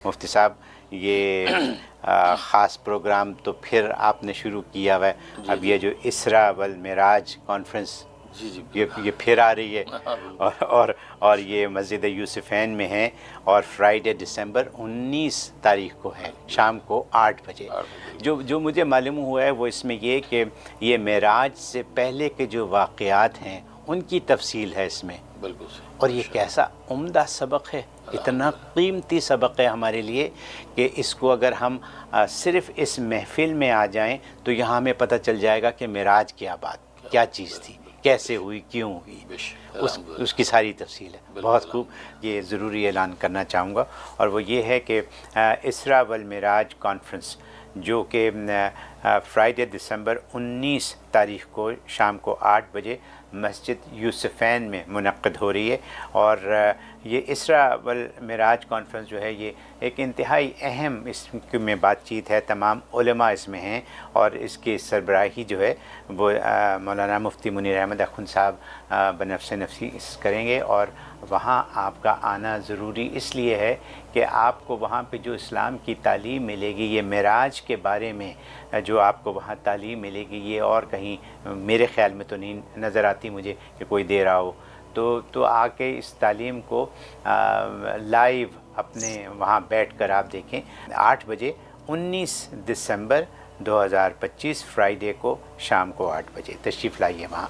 مفتی صاحب یہ خاص پروگرام تو پھر آپ نے شروع کیا ہوا ہے، اب یہ جو اسرا والمعراج کانفرنس یہ پھر آ رہی ہے اور یہ مسجد یوسفین میں ہے اور فرائیڈے دسمبر 19 تاریخ کو ہے شام کو 8 بجے۔ جو مجھے معلوم ہوا ہے وہ اس میں یہ کہ یہ معراج سے پہلے کے جو واقعات ہیں ان کی تفصیل ہے اس میں، بالکل، اور یہ کیسا عمدہ سبق ہے، اتنا قیمتی سبق ہے ہمارے لیے کہ اس کو اگر ہم صرف اس محفل میں آ جائیں تو یہاں ہمیں پتہ چل جائے گا کہ معراج کیا چیز تھی، کیسے ہوئی، کیوں ہوئی، اس کی ساری تفصیل ہے۔ بہت خوب، یہ ضروری اعلان کرنا چاہوں گا، اور وہ یہ ہے کہ اسرا والمعراج کانفرنس جو کہ فرائیڈے دسمبر 19 تاریخ کو شام کو 8 بجے مسجد یوسفین میں منعقد ہو رہی ہے، اور یہ اسرا والمعراج کانفرنس جو ہے یہ ایک انتہائی اہم اس میں بات چیت ہے، تمام علماء اس میں ہیں، اور اس کی سربراہی جو ہے وہ مولانا مفتی منیر احمد اخوند صاحب بنفس نفسی کریں گے، اور وہاں آپ کا آنا ضروری اس لیے ہے کہ آپ کو وہاں پہ جو اسلام کی تعلیم ملے گی، یہ معراج کے بارے میں جو آپ کو وہاں تعلیم ملے گی، یہ اور کہیں میرے خیال میں تو نہیں نظر آتی مجھے کہ کوئی دے رہا ہو، تو آ کے اس تعلیم کو لائیو اپنے وہاں بیٹھ کر آپ دیکھیں۔ 8 بجے 19 دسمبر 2025 فرائیڈے کو شام کو 8 بجے تشریف لائیے وہاں۔